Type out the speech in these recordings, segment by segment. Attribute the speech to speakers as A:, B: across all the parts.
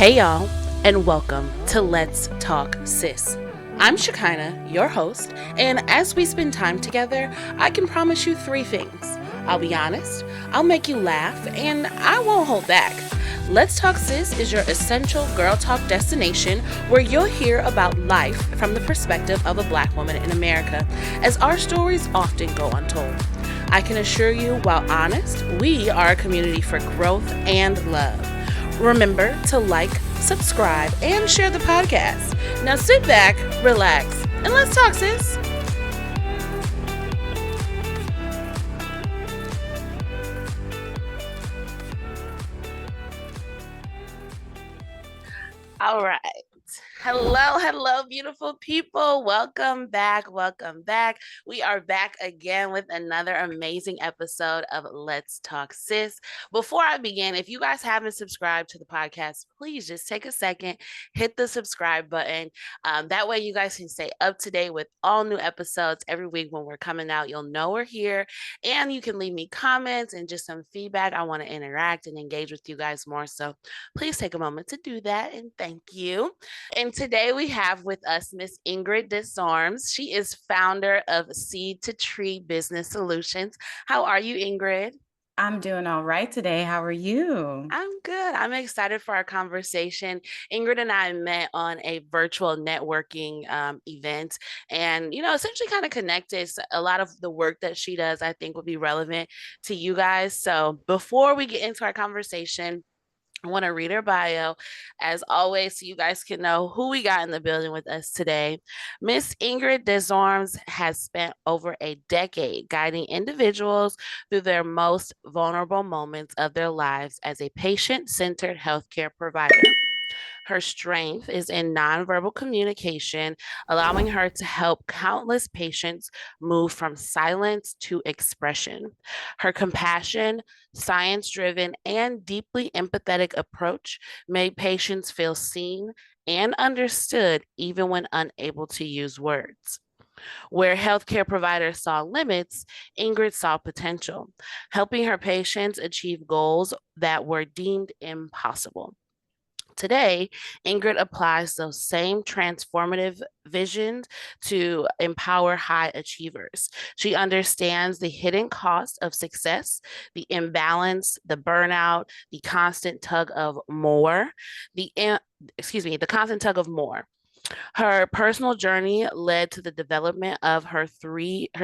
A: Hey y'all, and welcome to Let's Talk Sis. I'm Shekinah, your host, and as we spend time together, I can promise you three things. I'll be honest, I'll make you laugh, and I won't hold back. Let's Talk Sis is your essential girl talk destination where you'll hear about life from the perspective of a Black woman in America, as our stories often go untold. I can assure you, while honest, we are a community for growth and love. Remember to like, subscribe, and share the podcast. Now sit back, relax, and let's talk, sis. All right. Hello, beautiful people. Welcome back. We are back again with another amazing episode of Let's Talk Sis. Before I begin, if you guys haven't subscribed to the podcast, please just take a second, hit the subscribe button. That way you guys can stay up to date with all new episodes every week when we're coming out. You'll know we're here, and you can leave me comments and just some feedback. I want to interact and engage with you guys more. So please take a moment to do that, and thank you. And today we have with us Miss Ingrid Desormes. She is founder of Seed to Tree Business Solutions. How are you, Ingrid?
B: I'm doing all right today. How are you?
A: I'm good. I'm excited for our conversation. Ingrid and I met on a virtual networking event and, essentially kind of connected. So a lot of the work that she does, I think, will be relevant to you guys. So before we get into our conversation, I want to read her bio as always so you guys can know who we got in the building with us today. Miss Ingrid Desormes has spent over a decade guiding individuals through their most vulnerable moments of their lives as a patient-centered healthcare provider. Her strength is in nonverbal communication, allowing her to help countless patients move from silence to expression. Her compassion, science driven, and deeply empathetic approach made patients feel seen and understood even when unable to use words. Where healthcare providers saw limits, Ingrid saw potential, helping her patients achieve goals that were deemed impossible. Today, Ingrid applies those same transformative visions to empower high achievers. She understands the hidden cost of success, the imbalance, the burnout, the constant tug of more, the constant tug of more. Her personal journey led to the development of her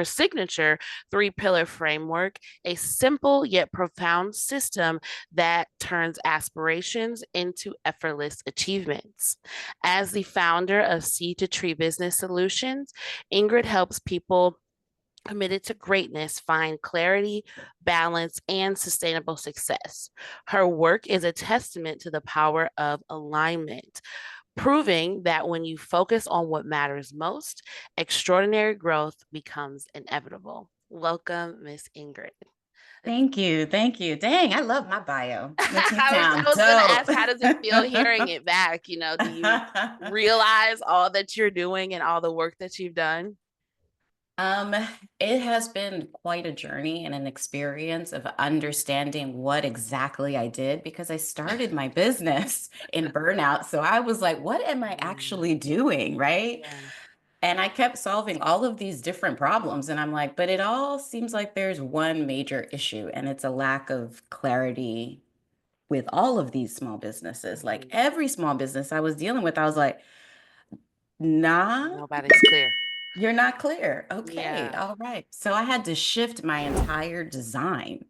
A: signature three-pillar framework, a simple yet profound system that turns aspirations into effortless achievements. As the founder of Seed to Tree Business Solutions, Ingrid helps people committed to greatness find clarity, balance, and sustainable success. Her work is a testament to the power of alignment, proving that when you focus on what matters most, extraordinary growth becomes inevitable. Welcome, Miss Ingrid.
B: Thank you. Thank you. Dang, I love my bio. Makes me
A: I
B: sound
A: was going to
B: dope.
A: ask, how does it feel hearing it back? Do you realize all that you're doing and all the work that you've done?
B: Um, it has been quite a journey and an experience of understanding what exactly I did because I started my business in burnout. So I was like, what am I
A: Mm,
B: actually doing? Right.
A: yeah.
B: And I kept solving all of these different problems. And I'm like, but it all seems like there's one major issue, and it's a lack of clarity with all of these small businesses. Like
A: Mhm.
B: every small business I was dealing with, I was like, nah,
A: Nobody's clear.
B: you're not clear. Okay,
A: Yeah.
B: all right. So I had to shift my entire design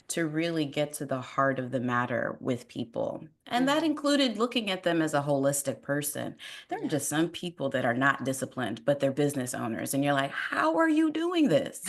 B: to really get to the heart of the matter with people. And that
A: Mhm.
B: included looking at them as a holistic person. There are
A: Yeah.
B: just some people that are not disciplined, but they're business owners. And you're like, how are you doing this?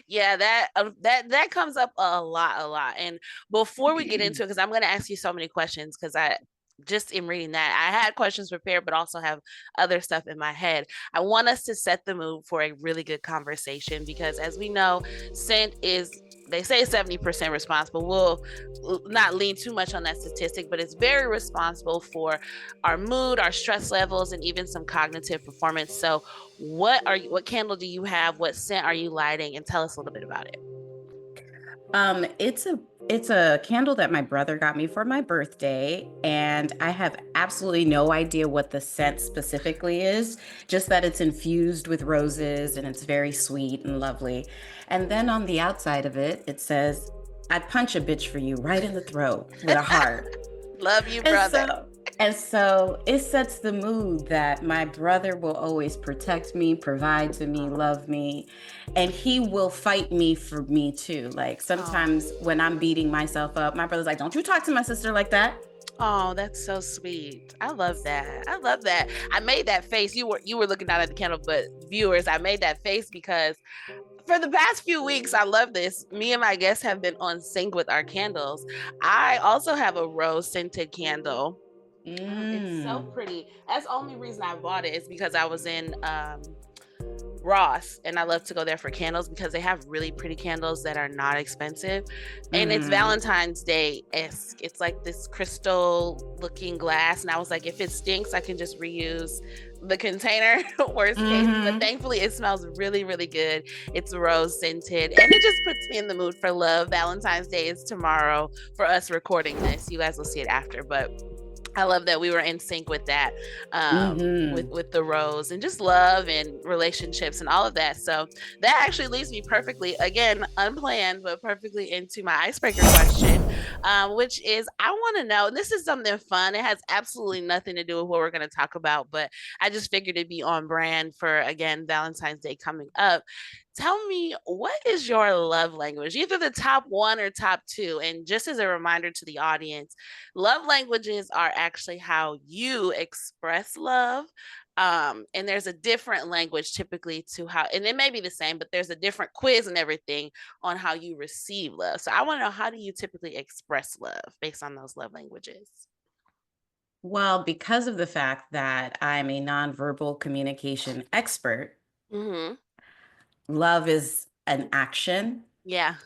A: Yeah, that comes up a lot. And before we get into it, because I'm going to ask you so many questions, because I just in reading that, I had questions prepared, but also have other stuff in my head. I want us to set the mood for a really good conversation because, as we know, scent is, they say, 70% responsible. We'll not lean too much on that statistic, but it's very responsible for our mood, our stress levels, and even some cognitive performance. So, what candle do you have? What scent are you lighting? And tell us a little bit about it.
B: It's a candle that my brother got me for my birthday, and I have absolutely no idea what the scent specifically is, just that it's infused with roses and it's very sweet and lovely. And then on the outside of it, it says, "I'd punch a bitch for you right in the throat," with a heart.
A: Love you,
B: And
A: brother.
B: so, and so it sets the mood that my brother will always protect me, provide to me,
A: Oh,
B: love me, and he will fight me for me too. Like
A: oh,
B: sometimes when I'm beating myself up, my brother's like, "Don't you talk to my sister like that."
A: oh, that's so sweet. I love that. I love that. I made that face. You were looking down at the candle, but viewers, I made that face because for the past few weeks, I love this. Me and my guests have been on sync with our candles. I also have a rose scented candle. It's so
B: Mm.
A: pretty. That's the only reason I bought it is because I was in Ross, and I love to go there for candles because they have really pretty candles that are not expensive. And it's
B: Mm-hmm.
A: Valentine's Day esque. It's like this crystal looking glass. And I was like, if it stinks, I can just reuse the container, worst case. But
B: Mm-hmm.
A: thankfully, it smells really, really good. It's rose scented and it just puts me in the mood for love. Valentine's Day is tomorrow for us recording this. You guys will see it after, but I love that we were in sync with that, with
B: Mm-hmm.
A: the rose and just love and relationships and all of that. So that actually leads me perfectly, again, unplanned, but perfectly into my icebreaker question, which is I want to know. And this is something fun. It has absolutely nothing to do with what we're going to talk about, but I just figured it'd be on brand for again Valentine's Day coming up. Tell me, what is your love language? Either the top one or top two. And just as a reminder to the audience, love languages are actually how you express love. And there's a different language typically to how, and it may be the same, but there's a different quiz and everything on how you receive love. So I want to know, how do you typically express love based on those love languages?
B: Well, because of the fact that I'm a nonverbal communication expert,
A: Mm-hmm.
B: love is an action.
A: Yeah.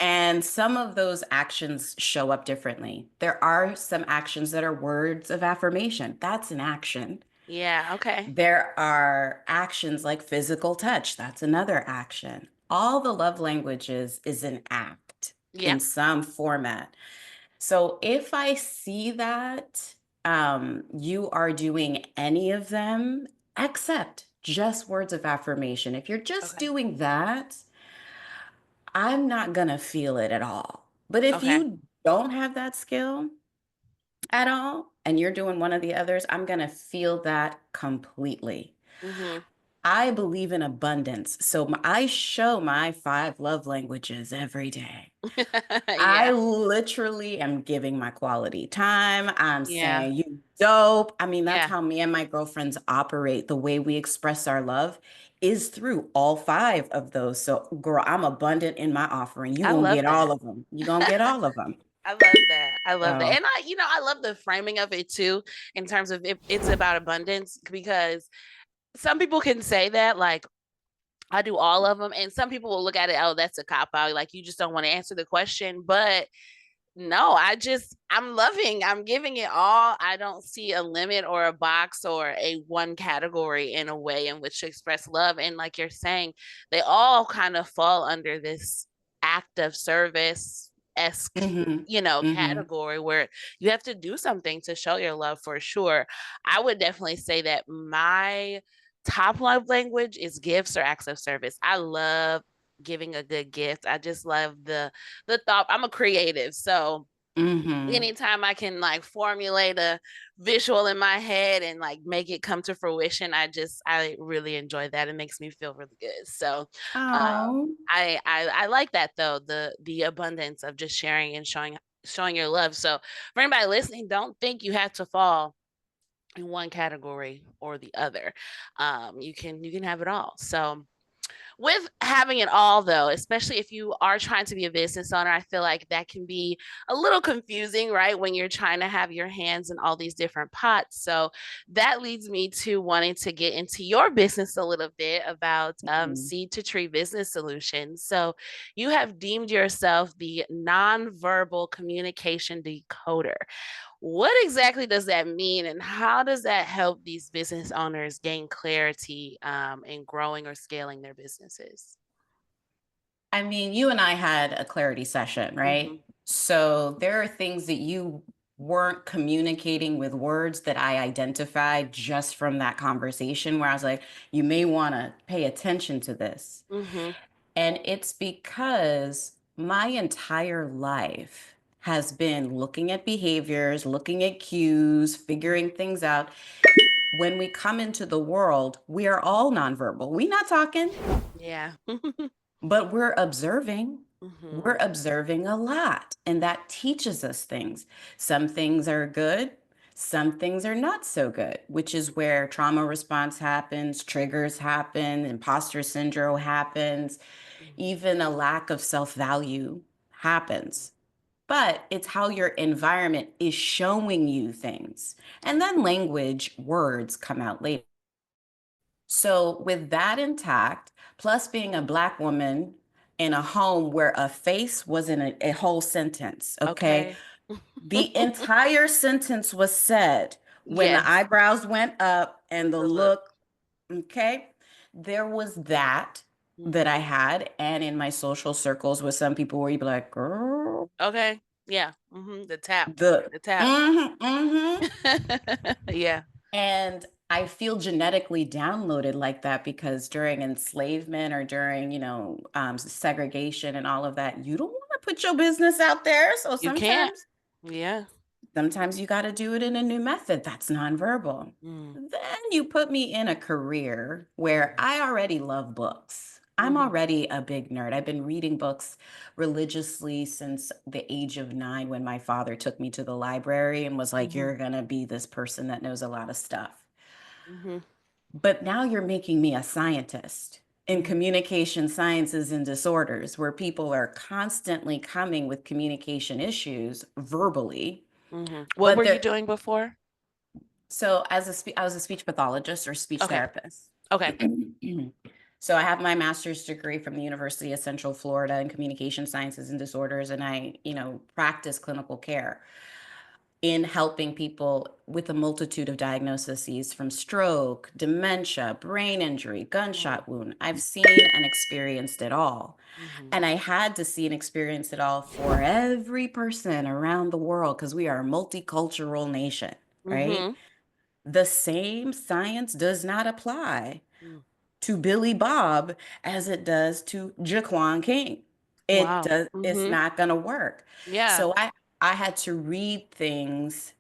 B: And some of those actions show up differently. There are some actions that are words of affirmation. That's an action.
A: Yeah. Okay.
B: There are actions like physical touch. That's another action. All the love languages is an act
A: Yeah.
B: in some format. So if I see that you are doing any of them, except just words of affirmation, if you're just
A: Okay.
B: doing that, I'm not gonna feel it at all. But if
A: Okay.
B: you don't have that skill at all and you're doing one of the others, I'm gonna feel that completely.
A: Mm-hmm.
B: I believe in abundance. So I show my five love languages every day. I
A: Yeah.
B: literally am giving my quality time. I'm
A: Yeah.
B: saying you dope. I mean, that's
A: Yeah.
B: how me and my girlfriends operate. The way we express our love is through all five of those. So, girl, I'm abundant in my offering. You
A: I
B: gonna
A: love
B: get all
A: that.
B: of them. You gonna get all of them.
A: I love that. I love that.
B: So,
A: And I love the framing of it too, in terms of if it's about abundance, because some people can say that, like, I do all of them. And some people will look at it, oh, that's a cop out. Like, you just don't want to answer the question. But no, I'm loving, I'm giving it all. I don't see a limit or a box or a one category in a way in which to express love. And like you're saying, they all kind of fall under this act of service esque,
B: mm-hmm, mm-hmm,
A: category where you have to do something to show your love for sure. I would definitely say that my top love language is gifts or acts of service. I love giving a good gift. I just love the thought. I'm a creative, so
B: mm-hmm.
A: anytime I can like formulate a visual in my head and like make it come to fruition, I really enjoy that. It makes me feel really good. So
B: Oh.
A: I like that though, the abundance of just sharing and showing your love. So for anybody listening, don't think you have to fall in one category or the other. You can have it all. So with having it all though, especially if you are trying to be a business owner, I feel like that can be a little confusing, right, when you're trying to have your hands in all these different pots. So that leads me to wanting to get into your business a little bit about
B: Mhm.
A: seed to tree business solutions. So you have deemed yourself the nonverbal communication decoder. What exactly does that mean, and how does that help these business owners gain clarity in growing or scaling their businesses?
B: I mean, you and I had a clarity session,
A: Hmm.
B: right? So there are things that you weren't communicating with words that I identified just from that conversation where I was like, you may want to pay attention to this.
A: Hmm.
B: And it's because my entire life has been looking at behaviors, looking at cues, figuring things out. When we come into the world, we are all nonverbal. We're not talking,
A: Yeah.
B: but we're observing.
A: Hmm.
B: We're observing a lot, and that teaches us things. Some things are good, some things are not so good, which is where trauma response happens, triggers happen, imposter syndrome happens, even a lack of self value happens. But it's how your environment is showing you things. And
A: Yeah.
B: then language, words come out later. So, with that intact, plus being a Black woman in a home where a face wasn't a whole sentence, okay?
A: Okay.
B: The entire sentence was said when the
A: Yes.
B: eyebrows went up and the
A: The look.
B: look, okay? There was that that I
A: Hmm.
B: had. And in my social circles with some people where you'd be like, girl,
A: Okay. Yeah. Hmm. The tap.
B: the,
A: The tap.
B: mm-hmm, mm-hmm.
A: Yeah.
B: And I feel genetically downloaded like that because during enslavement or during, segregation and all of that, you don't want to put your business out there. So
A: You can't.
B: sometimes,
A: Yeah.
B: sometimes you got to do it in a new method that's nonverbal.
A: Mm.
B: Then you put me in a career where I already love books. I'm
A: Hmm.
B: already a big nerd. I've been reading books religiously since the age of 9 when my father took me to the library and was like,
A: Hmm.
B: you're going to be this person that knows a lot of stuff.
A: Hmm.
B: But now you're making me a scientist in
A: Hmm.
B: communication sciences and disorders, where people are constantly coming with communication issues verbally.
A: Hmm. What
B: But
A: were you
B: they're
A: doing before?
B: so I was a speech pathologist or speech
A: Okay.
B: therapist.
A: Okay.
B: So I have my master's degree from the University of Central Florida in communication sciences and disorders, and I, practice clinical care in helping people with a multitude of diagnoses from stroke, dementia, brain injury, gunshot wound. I've seen and experienced it all.
A: Mm-hmm.
B: And I had to see and experience it all for every person around the world because we are a multicultural nation, right?
A: Mm-hmm.
B: The same science does not apply to Billy Bob as it does to Jaquan King. It
A: Wow.
B: does, it's
A: Mm-hmm.
B: not gonna work.
A: Yeah.
B: So I had to read things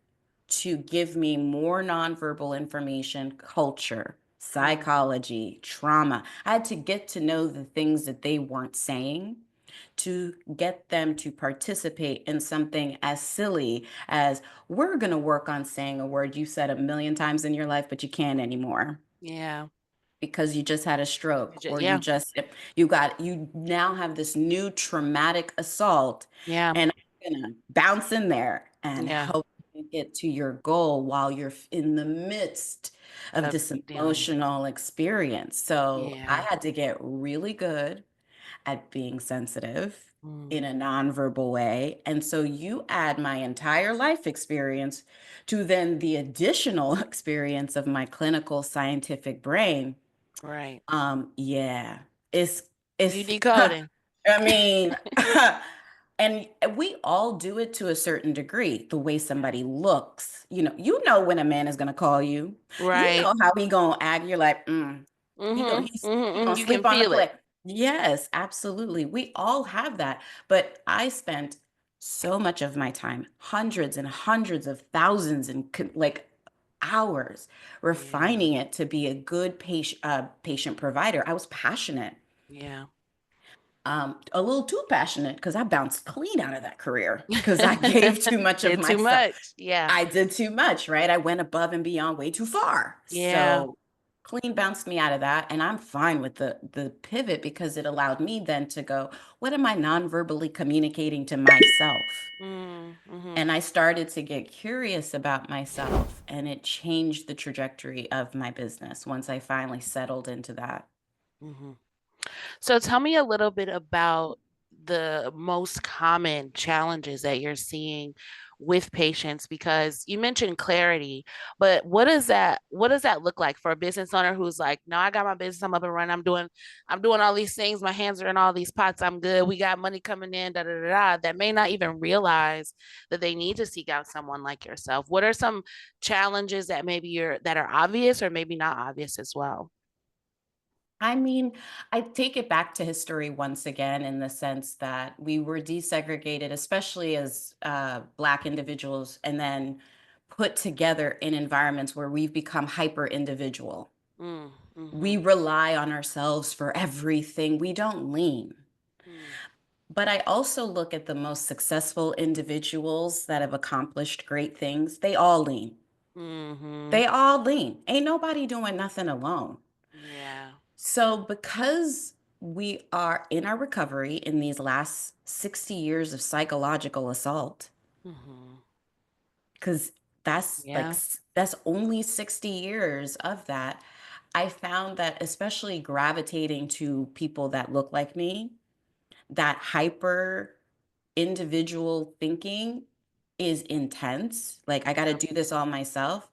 B: to give me more nonverbal information, culture,
A: Mm.
B: psychology, trauma. I had to get to know the things that they weren't saying to get them to participate in something as silly as we're going to work on saying a word you said a million times in your life, but you can't anymore
A: Yeah.
B: because you just had a stroke or
A: Yeah.
B: you now have this new traumatic assault,
A: Yeah.
B: and I'm gonna bounce in there and
A: Yeah.
B: help you get to your goal while you're in the midst of
A: Of
B: this
A: dealing with.
B: emotional experience. So I
A: Yeah.
B: had to get really good at being sensitive
A: Mm.
B: in a nonverbal way. And so you add my entire life experience to then the additional experience of my clinical scientific brain.
A: Right.
B: Yeah, it's
A: You
B: it's
A: decoding.
B: I mean, and we all do it to a certain degree. The way
A: Yeah.
B: somebody looks, when a man is gonna call you, you
A: Right.
B: know how he gonna act. You're like,
A: Mm-hmm.
B: he
A: Mm-hmm.
B: gonna
A: You can
B: sleep on the
A: feel it.
B: plate. Yes, absolutely. We all have that. But I spent so much of my time, hundreds and hundreds of thousands and like hours
A: Yeah.
B: refining it to be a good patient provider. I was passionate,
A: Yeah.
B: a little too passionate because I bounced clean out of that career because I gave too much of
A: Did too
B: myself.
A: much. Yeah.
B: I did too much, right? I went above and beyond way too far.
A: Yeah.
B: So clean bounced me out of that. And I'm fine with the pivot because it allowed me then to go, what am I non-verbally communicating to myself?
A: Mm-hmm.
B: And I started to get curious about myself, and it changed the trajectory of my business once I finally settled into that.
A: Mm-hmm. So tell me a little bit about the most common challenges that you're seeing with patience? Because you mentioned clarity, but what does that look like for a business owner who's like, no, I got my business, I'm up and running, I'm doing all these things, my hands are in all these pots, I'm good, we got money coming in, da da da da, that may not even realize that they need to seek out someone like yourself. What are some challenges that maybe you're that are obvious or maybe not obvious as well?
B: I mean, I take it back to history once again in the sense that we were desegregated, especially as Black individuals, and then put together in environments where we've become hyper individual.
A: Mm,
B: We
A: mm-hmm,
B: rely on ourselves for everything, we don't lean.
A: mm,
B: But I also look at the most successful individuals that have accomplished great things, they all lean.
A: mm-hmm.
B: They all lean. Ain't nobody doing nothing alone.
A: Yeah.
B: So, because we are in our recovery in these last 60 years of psychological assault,
A: Mm-hmm.
B: because that's like,
A: Yeah.
B: that's only 60 years of that. I found that, especially gravitating to people that look like me, that hyper individual thinking is intense. Like, I got to
A: Yeah.
B: do this all myself.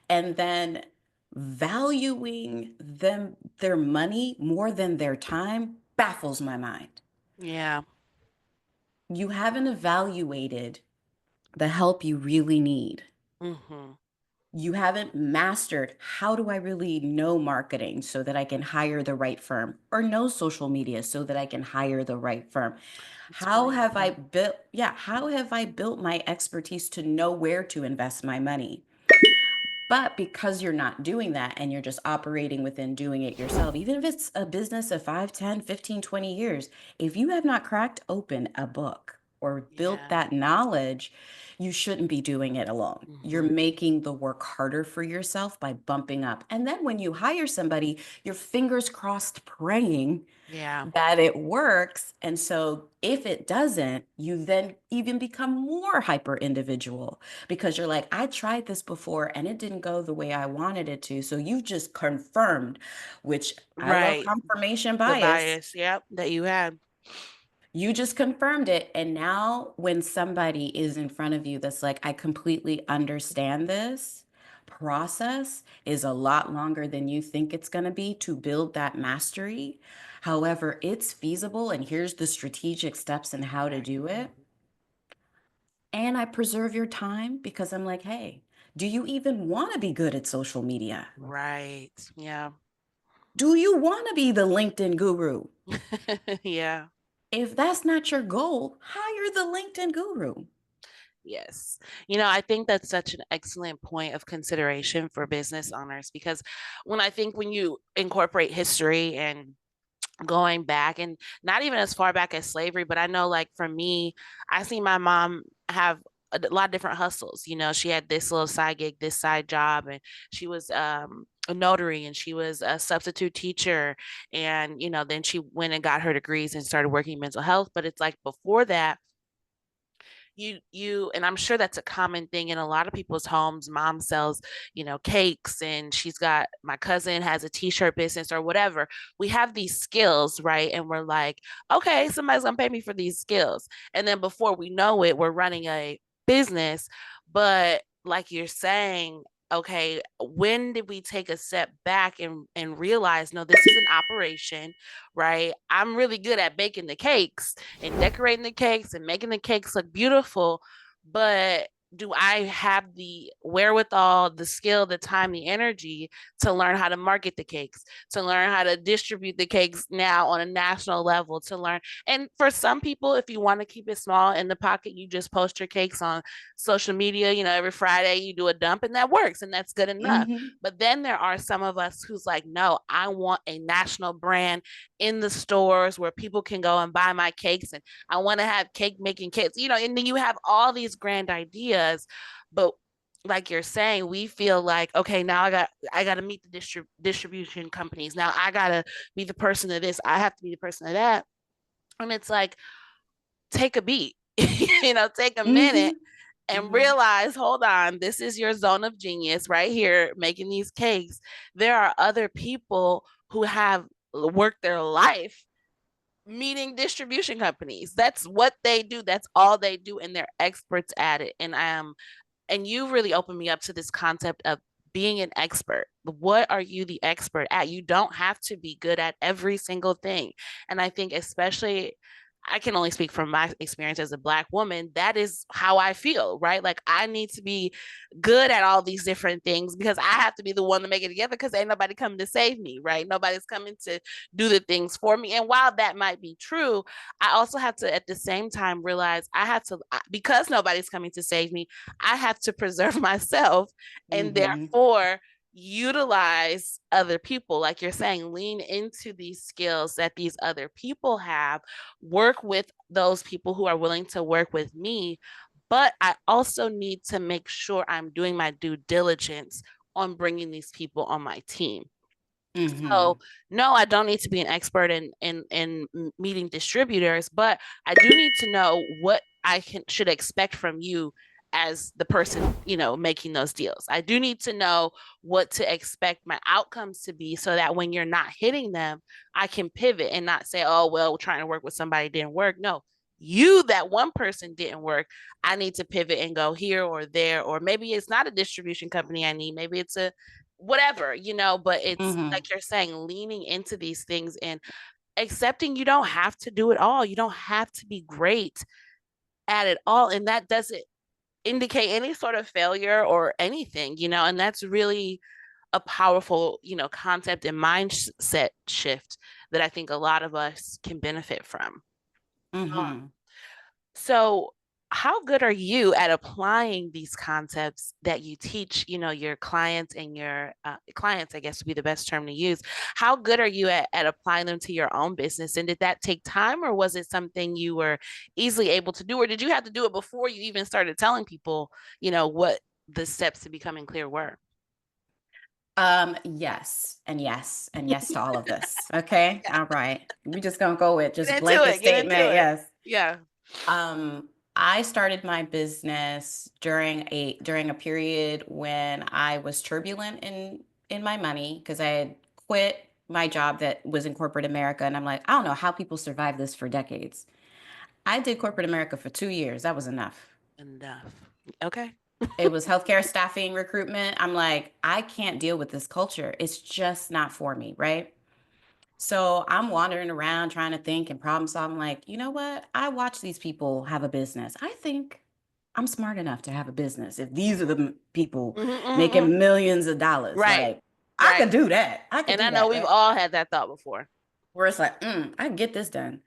B: And then valuing them their money more than their time baffles my mind.
A: Yeah.
B: You haven't evaluated the help you really need.
A: Mm-hmm.
B: You haven't mastered how do I really know marketing so that I can hire the right firm, or know social media so that I can hire the right firm.
A: It's
B: How
A: really
B: have I
A: important.
B: built, yeah, how have I built my expertise to know where to invest my money? But because you're not doing that and you're just operating within doing it yourself, even if it's a business of 5, 10, 15, 20 years, if you have not cracked open a book or built
A: Yeah.
B: that knowledge, you shouldn't be doing it alone. You're
A: Mm-hmm.
B: making the work harder for yourself by bumping up. And then when you hire somebody, your fingers crossed praying
A: Yeah.
B: that it works. And so if it doesn't, you then even become more hyper individual because you're like, I tried this before and it didn't go the way I wanted it to. So you just confirmed, which I love
A: Right.
B: confirmation
A: The
B: bias.
A: bias, yep, that you had.
B: You just confirmed it. And now, when somebody is in front of you that's like, I completely understand this process is a lot longer than you think it's going to be to build that mastery. However, it's feasible. And here's the strategic steps and how to
A: Right.
B: do it. And I preserve your time because I'm like, hey, do you even want to be good at social media?
A: Right. Yeah.
B: Do you want to be the LinkedIn guru?
A: Yeah.
B: If that's not your goal, hire the LinkedIn guru.
A: Yes. I think that's such an excellent point of consideration for business owners because when you incorporate history and going back and not even as far back as slavery, but I know like for me, I see my mom have a lot of different hustles. She had this little side gig, this side job, and she was a notary and she was a substitute teacher. And, then she went and got her degrees and started working in mental health. But it's like before that, and I'm sure that's a common thing in a lot of people's homes. Mom sells, cakes, and my cousin has a t-shirt business or whatever. We have these skills, right? And we're like, okay, somebody's gonna pay me for these skills. And then before we know it, we're running a business. But like you're saying, okay, when did we take a step back and realize, no, this is an operation, right? I'm really good at baking the cakes and decorating the cakes and making the cakes look beautiful, but do I have the wherewithal, the skill, the time, the energy to learn how to market the cakes, to learn how to distribute the cakes now on a national level, to learn? And for some people, if you want to keep it small in the pocket, you just post your cakes on social media. Every Friday you do a dump and that works and that's good enough.
B: Hmm.
A: But then there are some of us who's like, no, I want a national brand in the stores where people can go and buy my cakes, and I want to have cake making kits, and then you have all these grand ideas, but like you're saying, we feel like, okay, now I got to meet the distribution companies. Now I got to be the person of this. I have to be the person of that. And it's like, take a beat, take a minute
B: Hmm.
A: and
B: Hmm.
A: realize, hold on, this is your zone of genius right here, making these cakes. There are other people who have worked their life meeting distribution companies. That's what they do. That's all they do, and they're experts at it. And you really opened me up to this concept of being an expert. What are you the expert at? You don't have to be good at every single thing. And I think, especially, I can only speak from my experience as a Black woman. That is how I feel, right? Like, I need to be good at all these different things because I have to be the one to make it together because ain't nobody coming to save me, right? Nobody's coming to do the things for me. And while that might be true, I also have to, at the same time, realize I have to, because nobody's coming to save me, I have to preserve myself and
B: Hmm.
A: therefore utilize other people. Like you're saying, lean into these skills that these other people have, work with those people who are willing to work with me. But I also need to make sure I'm doing my due diligence on bringing these people on my team. So
B: Hmm.
A: no, I don't need to be an expert in meeting distributors, but I do need to know what I can should expect from you as the person, making those deals. I do need to know what to expect my outcomes to be so that when you're not hitting them, I can pivot and not say, oh, well, trying to work with somebody didn't work. No, you, that one person didn't work. I need to pivot and go here or there, or maybe it's not a distribution company I need. Maybe it's a whatever, but it's
B: Hmm.
A: like you're saying, leaning into these things and accepting you don't have to do it all. You don't have to be great at it all. And that doesn't indicate any sort of failure or anything, and that's really a powerful, concept and mindset shift that I think a lot of us can benefit from. Um,
B: Hmm.
A: So, how good are you at applying these concepts that you teach, your clients and your clients, I guess would be the best term to use. How good are you at applying them to your own business? And did that take time, or was it something you were easily able to do? Or did you have to do it before you even started telling people, what the steps to becoming clear were?
B: Yes, and yes, and yes to all of this. Okay.
A: Yeah.
B: All right. We just gonna go with just
A: Get into
B: blanket
A: it. Get
B: statement.
A: into it.
B: Yes.
A: Yeah.
B: Um, I started my business during a period when I was turbulent in my money because I had quit my job that was in corporate America, and I'm like, I don't know how people survive this for decades. I did corporate America for 2 years. That was enough.
A: Enough. Okay.
B: It was healthcare staffing recruitment. I'm like, I can't deal with this culture. It's just not for me, right? So I'm wandering around trying to think and problem solve. I'm like, you know what? I watch these people have a business. I think I'm smart enough to have a business. If these are the people
A: Hmm, hmm, hmm.
B: making millions of dollars,
A: Right.
B: like I
A: Right.
B: could do that. I could
A: And I
B: do
A: know
B: that,
A: we've
B: right?
A: all had that thought before.
B: Where it's like, I can get this done.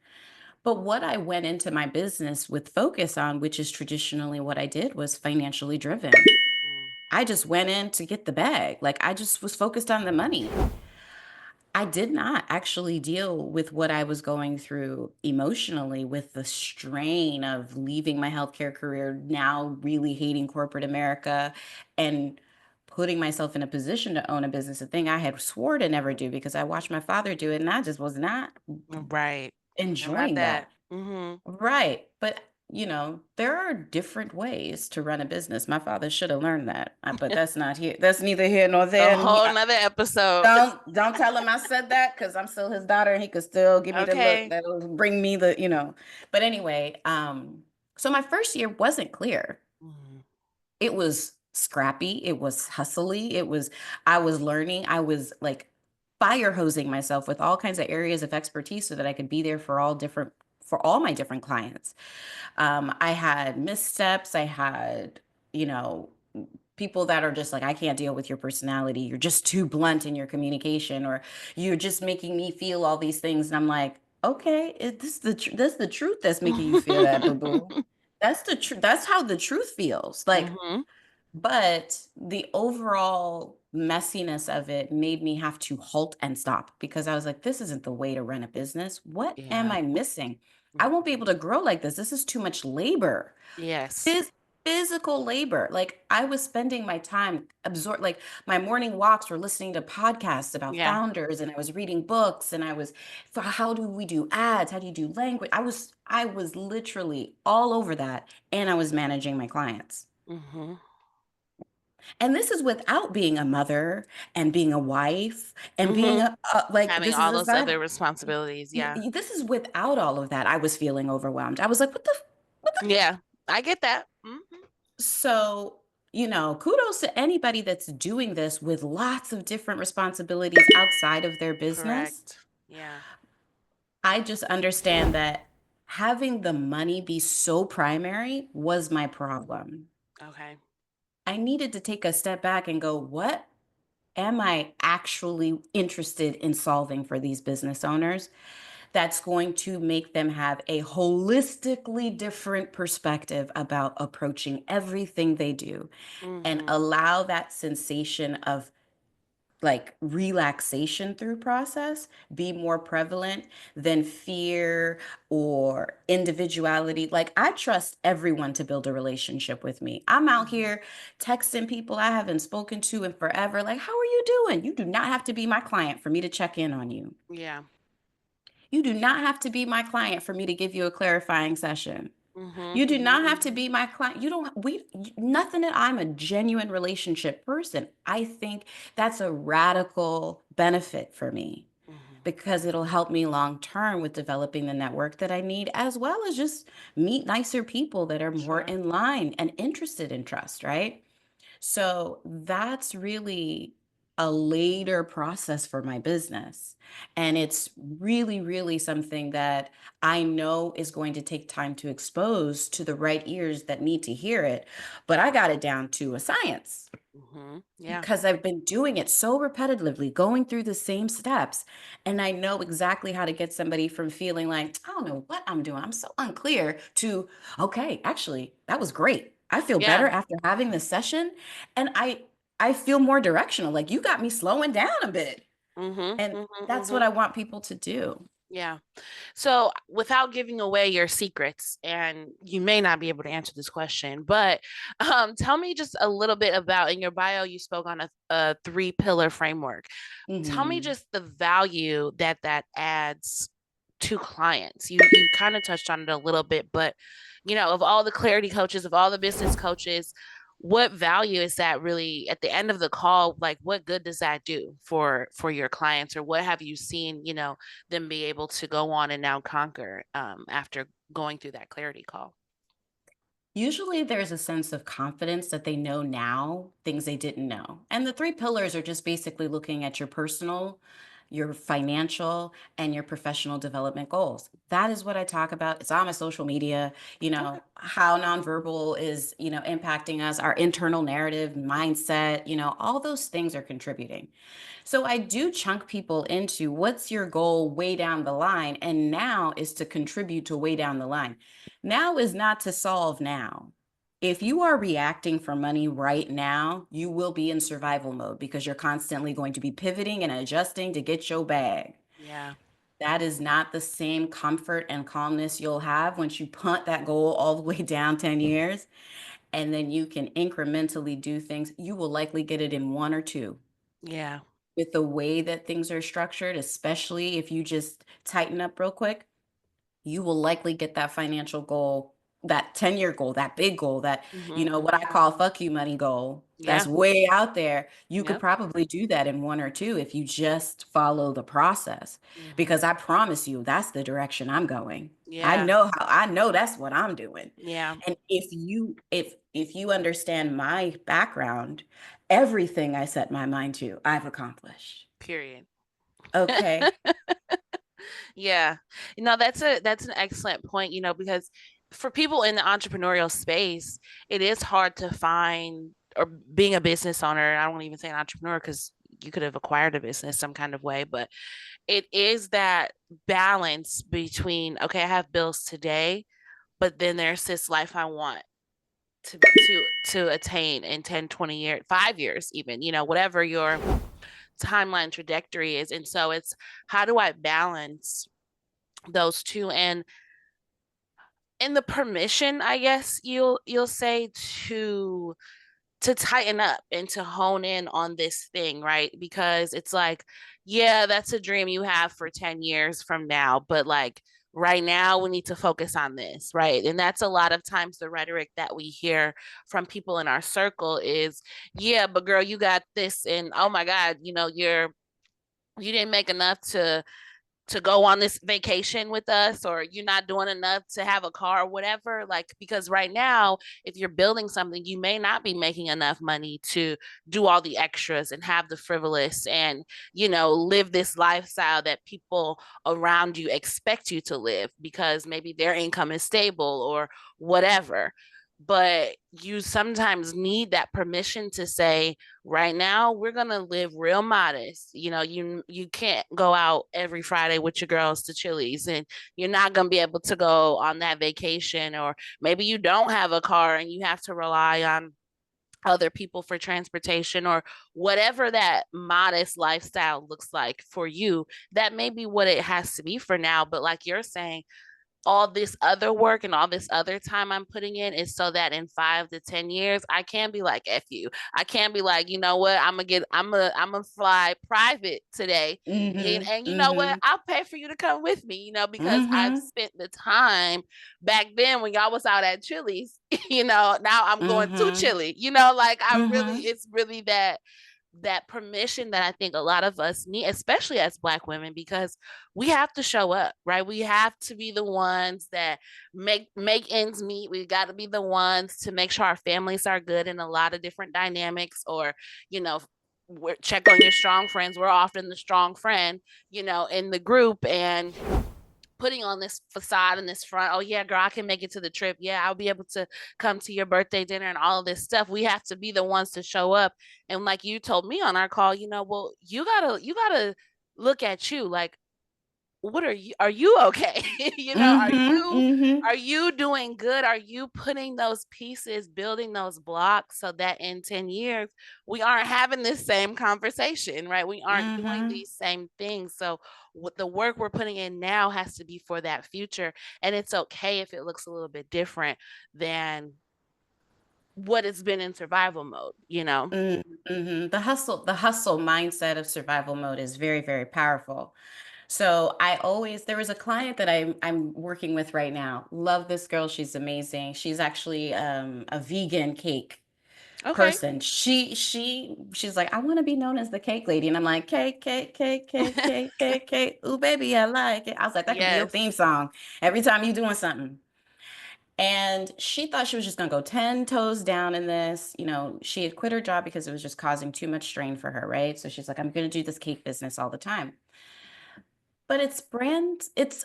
B: But what I went into my business with focus on, which is traditionally what I did, was financially driven.
A: Mm.
B: I just went in to get the bag. Like I just was focused on the money. I did not actually deal with what I was going through emotionally with the strain of leaving my healthcare career, now really hating corporate America and putting myself in a position to own a business, a thing I had swore to never do because I watched my father do it and I just was not
A: Right. How about
B: enjoying
A: that?
B: that.
A: Hmm.
B: Right. But, there are different ways to run a business. My father should have learned that. But that's not here. That's neither here nor
A: A
B: there. And
A: whole nother episode.
B: don't tell him I said that because I'm still his daughter and he could still give me the look
A: Okay.
B: that'll bring me the. But anyway, so my first year wasn't clear.
A: Mm.
B: It was scrappy, it was hustly, I was learning, I was like fire hosing myself with all kinds of areas of expertise so that I could be there for all my different clients. I had missteps, I had, you know, people that are just like, I can't deal with your personality. You're just too blunt in your communication, or you're just making me feel all these things. And I'm like, okay, this the truth that's making you feel that, boo boo. That's the truth. That's how the truth feels. Like,
A: Hmm.
B: but the overall messiness of it made me have to halt and stop because I was like, this isn't the way to run a business. What am
A: Yeah.
B: I missing? I won't be able to grow like this. This is too much labor.
A: Yes.
B: Phys- Physical labor. Like I was spending my time like my morning walks were listening to podcasts about
A: Yeah.
B: founders and I was reading books and so how do we do ads? How do you do language? I was literally all over that and I was managing my clients.
A: Hmm.
B: And this is without being a mother and being a wife and being
A: Mm-hmm.
B: like,
A: Having
B: this is
A: all
B: a
A: those
B: side.
A: other responsibilities. Yeah.
B: This is without all of that. I was feeling overwhelmed. I was like, what the?
A: Yeah. I get that. Hmm.
B: So, kudos to anybody that's doing this with lots of different responsibilities outside of their business.
A: Correct. Yeah.
B: I just understand that having the money be so primary was my problem.
A: Okay.
B: I needed to take a step back and go, what am I actually interested in solving for these business owners that's going to make them have a holistically different perspective about approaching everything they do and
A: Mm-hmm.
B: allow that sensation of like relaxation through process be more prevalent than fear or individuality. Like, I trust everyone to build a relationship with me. I'm out
A: Mm-hmm.
B: here texting people I haven't spoken to in forever, like, how are you doing? You do not have to be my client for me to check in on you.
A: Yeah.
B: You do not have to be my client for me to give you a clarifying session.
A: Mm-hmm.
B: You do
A: Mm-hmm.
B: not have to
A: Mm-hmm.
B: be my client. You don't, we, nothing that I'm a genuine relationship person. I think that's a radical benefit for me
A: Mm-hmm.
B: because it'll help me long term with developing the network that I need, as well as just meet nicer people that are more
A: Sure.
B: in line and interested in trust, right? So that's really a later process for my business. And it's really, really something that I know is going to take time to expose to the right ears that need to hear it. But I got it down to a science
A: Mm-hmm. Yeah.
B: because I've been doing it so repetitively, going through the same steps. And I know exactly how to get somebody from feeling like, I don't know what I'm doing, I'm so unclear, to, okay, actually, that was great. I feel better
A: Yeah.
B: after having this session. And I feel more directional. Like, you got me slowing down a bit.
A: Mm-hmm.
B: And
A: Mm-hmm.
B: that's what
A: Mm-hmm.
B: I want people to do.
A: Yeah. So, without giving away your secrets, and you may not be able to answer this question, but tell me just a little bit about in your bio, you spoke on a three-pillar framework. Tell me
B: Mhm.
A: just the value that that adds to clients. You kind of touched on it a little bit, but of all the clarity coaches, of all the business coaches, what value is that really at the end of the call? Like, what good does that do for your clients, or what have you seen, them be able to go on and now conquer after going through that clarity call?
B: Usually there's a sense of confidence that they know now things they didn't know. And the three pillars are just basically looking at your personal, your financial, and your professional development goals. That is what I talk about. It's on my social media,
A: Okay.
B: how nonverbal is, impacting us, our internal narrative, mindset, all those things are contributing. So I do chunk people into what's your goal way down the line, and now is to contribute to way down the line. Now is not to solve now. If you are reacting for money right now, you will be in survival mode because you're constantly going to be pivoting and adjusting to get your bag.
A: Yeah.
B: That is not the same comfort and calmness you'll have once you punt that goal all the way down 10 years and then you can incrementally do things. You will likely get it in one or two
A: Yeah.
B: with the way that things are structured, especially if you just tighten up real quick, you will likely get that financial goal, that 10-year goal, that big goal, that,
A: Hmm.
B: what I call fuck you money goal. That's
A: Yeah.
B: way out there. You could
A: Yep.
B: probably do that in one or two if you just follow the process.
A: Hmm.
B: Because I promise you, that's the direction I'm going.
A: Yeah.
B: I know that's what I'm doing.
A: Yeah.
B: And if you understand my background, everything I set my mind to, I've accomplished.
A: Period.
B: Okay.
A: Yeah. That's an excellent point, because for people in the entrepreneurial space, it is hard to find, or being a business owner, I don't even say an entrepreneur because you could have acquired a business some kind of way, but it is that balance between, okay, I have bills today, but then there's this life I want to attain in 10, 20 years, 5 years even, whatever your timeline trajectory is. And so it's, how do I balance those two? And the permission, I guess you'll say, to tighten up and to hone in on this thing, right? Because it's like, yeah, that's a dream you have for 10 years from now, but like, right now we need to focus on this, right? And that's a lot of times the rhetoric that we hear from people in our circle is, yeah, but girl, you got this, and oh my God, you didn't make enough to go on this vacation with us, or you're not doing enough to have a car or whatever. Like, because right now, if you're building something, you may not be making enough money to do all the extras and have the frivolous and, live this lifestyle that people around you expect you to live because maybe their income is stable or whatever. But you sometimes need that permission to say, right now we're gonna live real modest. You can't go out every Friday with your girls to Chili's, and you're not gonna be able to go on that vacation, or maybe you don't have a car and you have to rely on other people for transportation, or whatever that modest lifestyle looks like for you. That may be what it has to be for now, but like you're saying, all this other work and all this other time I'm putting in is so that in 5 to 10 years, I can be like, F you. I can be like, you know what? I'm gonna fly private today. And,
B: Mhm.
A: and you know what?
B: Mhm.
A: I'll pay for you to come with me, because I've
B: Mhm.
A: spent the time back then when y'all was out at Chili's, now I'm going to
B: Mhm.
A: Chile, like
B: Mhm.
A: it's really that permission that I think a lot of us need, especially as Black women, because we have to show up, right? We have to be the ones that make ends meet. We got to be the ones to make sure our families are good in a lot of different dynamics, or you know, check on your strong friends. We're often the strong friend, in the group, and putting on this facade and this front. Oh yeah, girl, I can make it to the trip. Yeah, I'll be able to come to your birthday dinner and all of this stuff. We have to be the ones to show up. And like you told me on our call, well, you gotta look at you. Like, what are you okay? Are
B: Mhm. Mhm.
A: you doing good? Are you putting those pieces, building those blocks so that in 10 years we aren't having this same conversation, right? We aren't doing
B: Mhm.
A: these same things. So what the work we're putting in now has to be for that future. And it's okay if it looks a little bit different than what it's been in survival mode.
B: Mhm. Mhm. The hustle mindset of survival mode is very, very powerful. So there was a client that I'm working with right now. Love this girl. She's amazing. She's actually a vegan cake
A: Okay.
B: person. She's like, I want to be known as the cake lady. And I'm like, cake, cake, cake, cake, cake, cake, cake. Ooh, baby, I like it. I was like, that could be your theme
A: Yes.
B: song every time you're doing something. And she thought she was just gonna go 10 toes down in this. She had quit her job because it was just causing too much strain for her, right? So she's like, I'm gonna do this cake business all the time. But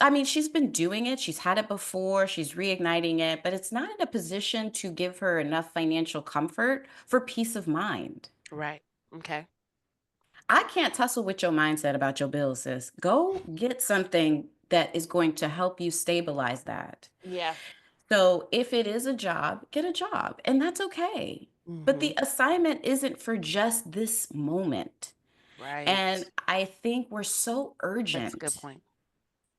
B: I mean, she's been doing it, she's had it before, she's reigniting it, but it's not in a position to give her enough financial comfort for peace of mind.
A: Right. Okay.
B: I can't tussle with your mindset about your bills, sis. Go get something that is going to help you stabilize that.
A: Yeah.
B: So if it is a job, get a job, and that's okay. But
A: Hmm.
B: the assignment isn't for just this moment.
A: Right.
B: And I think we're so
A: That's a good
B: urgent.
A: point.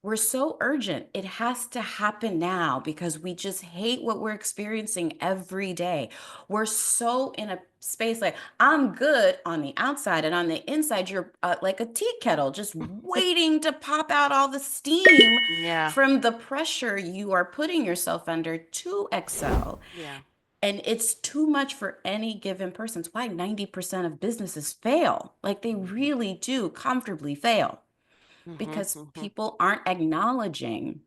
B: We're so urgent. It has to happen now because we just hate what we're experiencing every day. We're so in a space like, I'm good on the outside, and on the inside, you're like a tea kettle, just waiting to pop out all the steam
A: Yeah.
B: from the pressure you are putting yourself under to excel.
A: Yeah.
B: And it's too much for any given person. It's why 90% of businesses fail. Like they
A: Hmm.
B: really do comfortably fail
A: Hmm.
B: because
A: Hmm.
B: people aren't acknowledging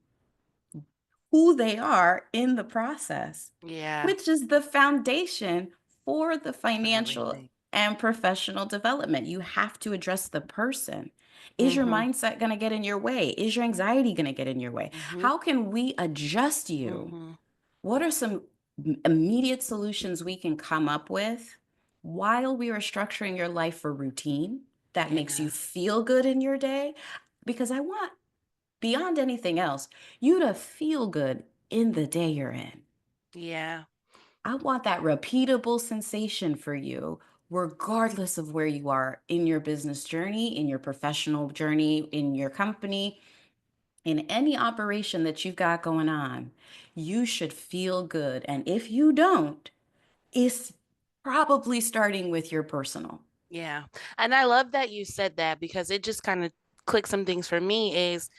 B: who they are in the process,
A: Yeah.
B: which is the foundation for the
A: For
B: financial
A: everything.
B: and professional development. You have to address the person. Is your
A: Hmm.
B: mindset going to get in your way? Is your anxiety going to get in your way?
A: Hmm.
B: How can we adjust you?
A: Hmm.
B: What are some immediate solutions we can come up with while we are structuring your life for routine that makes you
A: Yeah.
B: feel good in your day? Because I want, beyond anything else, you to feel good in the day you're in.
A: Yeah.
B: I want that repeatable sensation for you, regardless of where you are in your business journey, in your professional journey, in your company, in any operation that you've got going on. You should feel good. And if you don't, it's probably starting with your personal.
A: Yeah. And I love that you said that, because it just kind of clicked some things for me is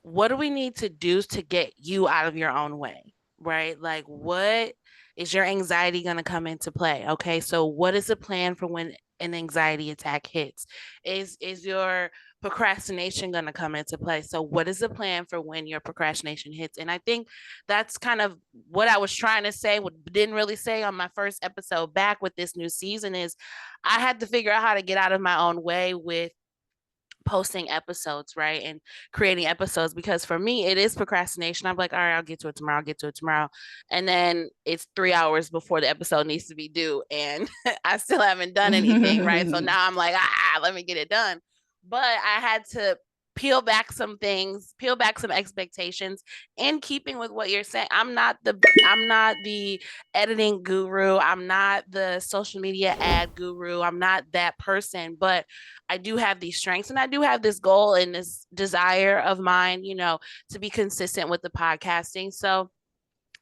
A: what do we need to do to get you out of your own way? Right? Like, what is your anxiety going to come into play? Okay. So, what is the plan for when an anxiety attack hits? Is your procrastination going to come into play? So, what is the plan for when your procrastination hits? And I think that's kind of what I was trying to say, what didn't really say on my first episode back with this new season is I had to figure out how to get out of my own way with posting episodes, right? And creating episodes because for me, it is procrastination. I'm like, all right, I'll get to it tomorrow, I'll get to it tomorrow. And then it's 3 hours before the episode needs to be due. And I still haven't done anything, right? So now I'm like, let me get it done. But I had to peel back some things, peel back some expectations in keeping with what you're saying. I'm not the editing guru. I'm not the social media ad guru. I'm not that person, but I do have these strengths and I do have this goal and this desire of mine, to be consistent with the podcasting. So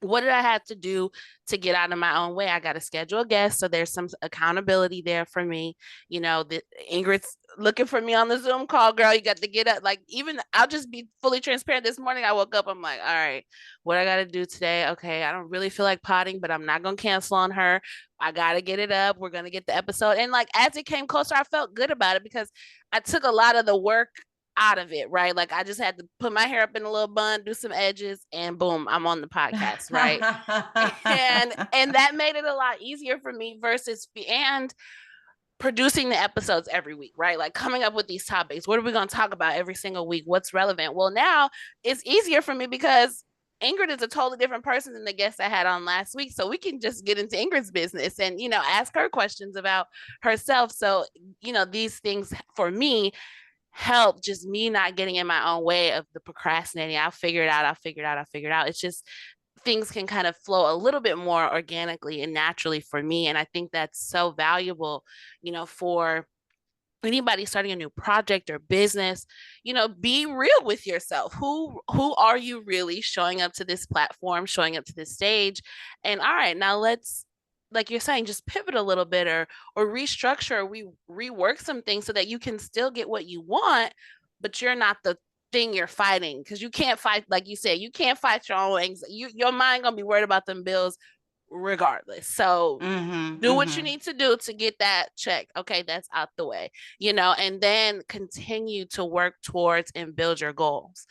A: what did I have to do to get out of my own way? I got to schedule a guest. So there's some accountability there for me. The Ingrid's looking for me on the Zoom call, girl. You got to get up. Like, even I'll just be fully transparent. This morning I woke up, I'm like, all right, what I got to do today? Okay, I don't really feel like potting, but I'm not going to cancel on her. I got to get it up. We're going to get the episode. And like, as it came closer, I felt good about it because I took a lot of the work out of it, right? Like I just had to put my hair up in a little bun, do some edges, and boom, I'm on the podcast, right? And that made it a lot easier for me versus and producing the episodes every week, right? Like coming up with these topics. What are we going to talk about every single week? What's relevant? Well, now it's easier for me because Ingrid is a totally different person than the guest I had on last week. So we can just get into Ingrid's business and, ask her questions about herself. So, these things for me help just me not getting in my own way of the procrastinating. I'll figure it out. I'll figure it out. I'll figure it out. It's just things can kind of flow a little bit more organically and naturally for me. And I think that's so valuable, for anybody starting a new project or business. Be real with yourself. Who are you really showing up to this platform, showing up to this stage? And all right, now let's, like you're saying, just pivot a little bit or restructure, or we rework some things so that you can still get what you want, but you're not the thing you're fighting, because you can't fight, like you said, you can't fight your own anxiety. Your mind gonna be worried about them bills regardless. So
B: Mm-hmm,
A: do what you
B: mm-hmm.
A: need to do to get that check. Okay, that's out the way, and then continue to work towards and build your goals.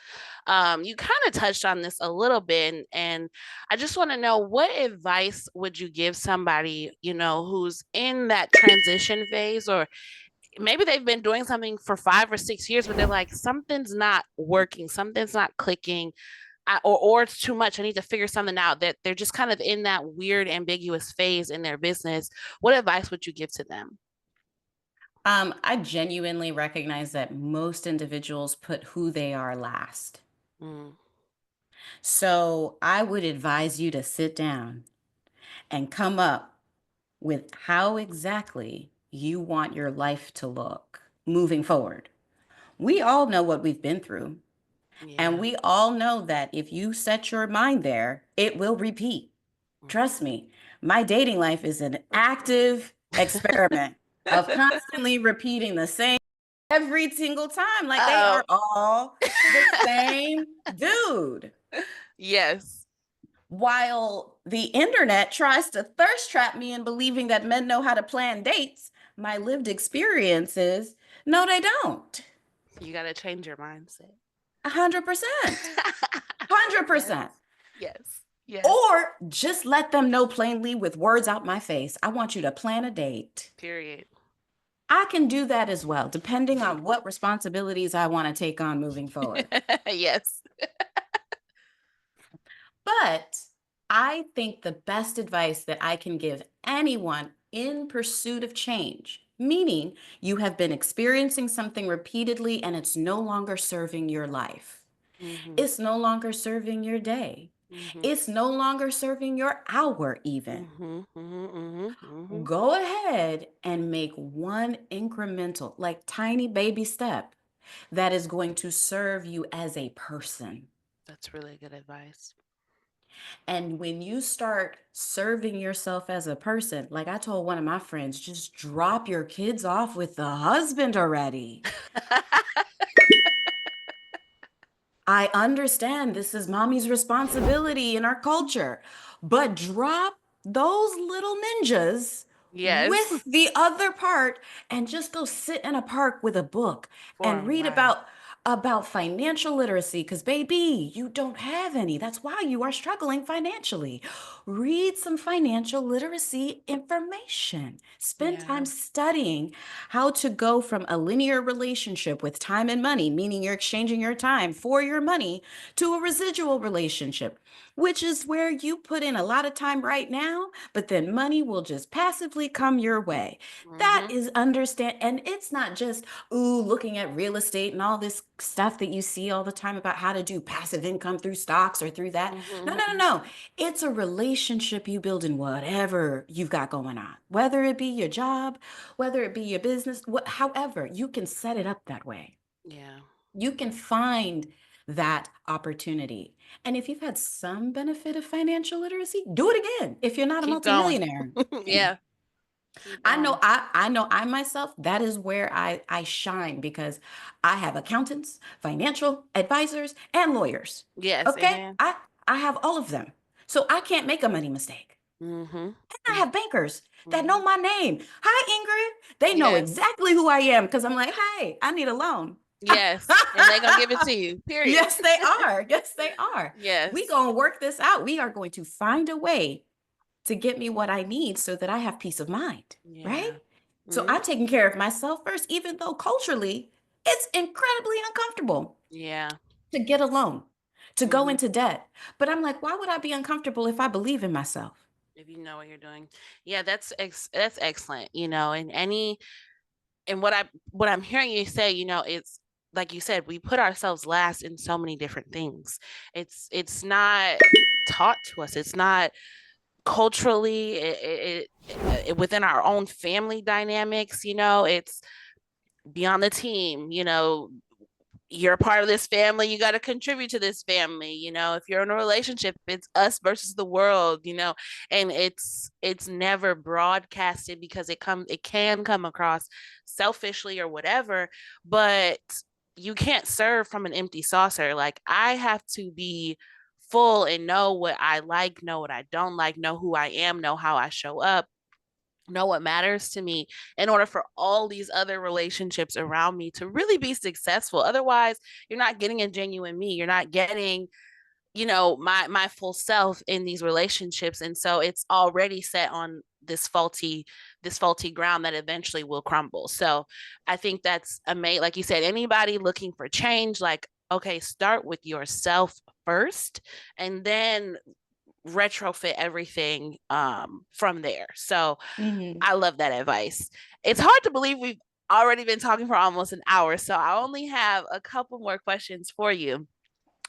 A: You kind of touched on this a little bit, and I just want to know, what advice would you give somebody, who's in that transition phase, or maybe they've been doing something for 5 or 6 years, but they're like, something's not working, something's not clicking, or it's too much. I need to figure something out. That they're just kind of in that weird, ambiguous phase in their business. What advice would you give to them?
B: I genuinely recognize that most individuals put who they are last.
A: Mm,
B: So I would advise you to sit down and come up with how exactly you want your life to look moving forward. We all know what we've been through, and
A: yeah.
B: we all know that if you set your mind there, it will repeat. Trust me, my dating life is an active experiment of constantly repeating the same every single time. Like they
A: Oh.
B: are all the same dude.
A: Yes.
B: While the internet tries to thirst trap me in believing that men know how to plan dates, my lived experiences, no, they don't.
A: You got to change your mindset.
B: 100%. 100%.
A: Yes. Yes. Yes.
B: Or just let them know plainly with words out my face. I want you to plan a date.
A: Period.
B: I can do that as well, depending on what responsibilities I want to take on moving forward.
A: Yes.
B: But I think the best advice that I can give anyone in pursuit of change, meaning you have been experiencing something repeatedly and it's no longer serving your life,
A: Mm-hmm.
B: it's no longer serving your day,
A: Mm-hmm.
B: it's no longer serving your hour, even.
A: Mm-hmm. Mm-hmm. Mm-hmm.
B: Go ahead and make one incremental, like tiny baby step that is going to serve you as a person.
A: That's really good advice.
B: And when you start serving yourself as a person, like I told one of my friends, just drop your kids off with the husband already. I understand this is mommy's responsibility in our culture, but drop those little ninjas with
A: Yes.
B: the other part and just go sit in a park with a book
A: For
B: and
A: a
B: read
A: while.
B: about financial literacy because baby, you don't have any. That's why you are struggling financially. Read some financial literacy information. Spend time
A: Yeah.
B: studying how to go from a linear relationship with time and money, meaning you're exchanging your time for your money, to a residual relationship, which is where you put in a lot of time right now, but then money will just passively come your way. That
A: Mm-hmm.
B: is understand, and it's not just ooh looking at real estate and all this stuff that you see all the time about how to do passive income through stocks or through that. No, no, no,
A: Mm-hmm.
B: no. It's a relationship you build in whatever you've got going on, whether it be your job, whether it be your business, however, you can set it up that way.
A: Yeah.
B: You can find that opportunity. And if you've had some benefit of financial literacy, do it again if you're not a
A: Keep going.
B: multimillionaire.
A: Yeah. Keep
B: I know
A: going.
B: I know I myself, that is where I shine because I have accountants, financial advisors, and lawyers.
A: Yes.
B: Okay?
A: Amen.
B: I have all of them. So I can't make a money mistake.
A: Mm-hmm.
B: I have bankers that
A: Mm-hmm.
B: know my name. Hi, Ingrid. They know
A: Yes.
B: exactly who I am because I'm like, hey, I need a loan.
A: Yes. And they're gonna give it to you. Period.
B: Yes, they are. Yes, they are. We
A: Yes.
B: gonna work this out. We are going to find a way to get me what I need so that I have peace of mind, right?
A: Yeah.
B: So
A: Mm-hmm.
B: I'm taking care of myself first, even though culturally it's incredibly uncomfortable
A: Yeah.
B: to get a loan, to go
A: Mm-hmm.
B: into debt. But I'm like, why would I be uncomfortable if I believe in myself?
A: If you know what you're doing. Yeah, that's excellent. And what I'm hearing you say, it's like you said, we put ourselves last in so many different things. It's not taught to us. It's not culturally within our own family dynamics. It's beyond the team. You're a part of this family, you got to contribute to this family. If you're in a relationship, it's us versus the world. And it's never broadcasted because it can come across selfishly or whatever. But you can't serve from an empty saucer. Like, I have to be full and know what I like, know what I don't like, know who I am, know how I show up, know what matters to me, in order for all these other relationships around me to really be successful. Otherwise, you're not getting a genuine me. You're not getting, my full self in these relationships. And so it's already set on this faulty ground that eventually will crumble. So I think that's amazing. Like you said, anybody looking for change, like, okay, start with yourself first, and then retrofit everything from there. So
B: Mhm.
A: I love that advice. It's hard to believe we've already been talking for almost an hour, so I only have a couple more questions for you.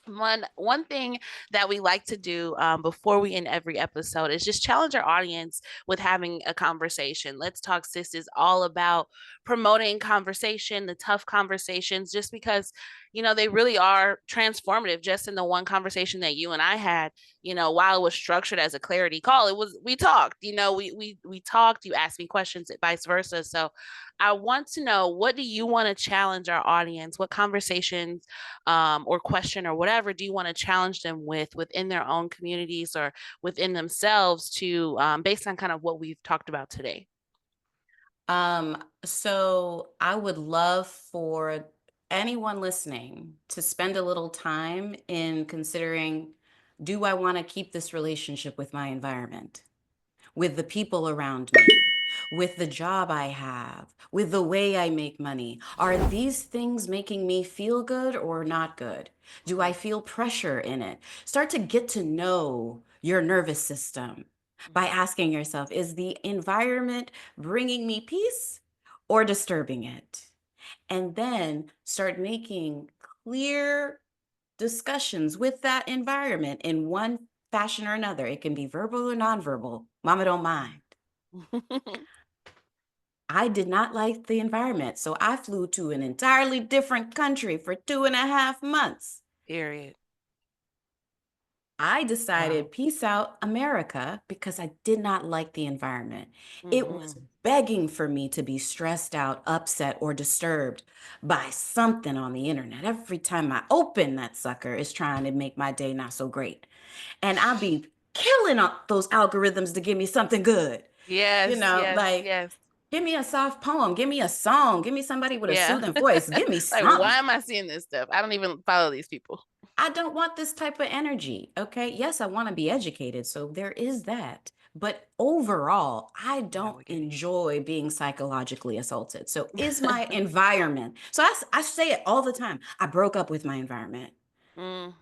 A: One thing that we like to do before we end every episode is just challenge our audience with having a conversation. Let's Talk Sis is all about promoting conversation, the tough conversations, just because they really are transformative. Just in the one conversation that you and I had, while it was structured as a clarity call, we talked. We talked. You asked me questions, and vice versa. So I want to know, what do you want to challenge our audience? What conversations or question or whatever do you want to challenge them with within their own communities or within themselves, to based on kind of what we've talked about today?
B: So I would love for anyone listening to spend a little time in considering, do I want to keep this relationship with my environment, with the people around me, with the job I have, with the way I make money? Are these things making me feel good or not good? Do I feel pressure in it? Start to get to know your nervous system by
A: Mm-hmm.
B: asking yourself, is the environment bringing me peace or disturbing it? And then start making clear discussions with that environment in one fashion or another. It can be verbal or nonverbal. Mama don't mind. I did not like the environment, so I flew to an entirely different country for 2.5 months.
A: Period.
B: I
A: Wow.
B: decided, peace out, America, because I did not like the environment. It was
A: Hmm.
B: begging for me to be stressed out, upset, or disturbed by something on the internet. Every time I open that sucker, it's trying to make my day not so great. And I be killing up those algorithms to give me something good.
A: Yes, yes,
B: Like,
A: yes.
B: give me a soft poem, give me a song, give me somebody with a
A: Yeah.
B: soothing voice, give me
A: Like, why
B: something.
A: am I seeing this stuff? I don't even follow these people.
B: I don't want this type of energy. Okay. Yes, I want to be educated. So there is that. But overall, I
A: Yeah,
B: don't
A: we get it.
B: enjoy being psychologically assaulted. So is my environment. So I say it all the time. I broke up with my environment.
A: Mm,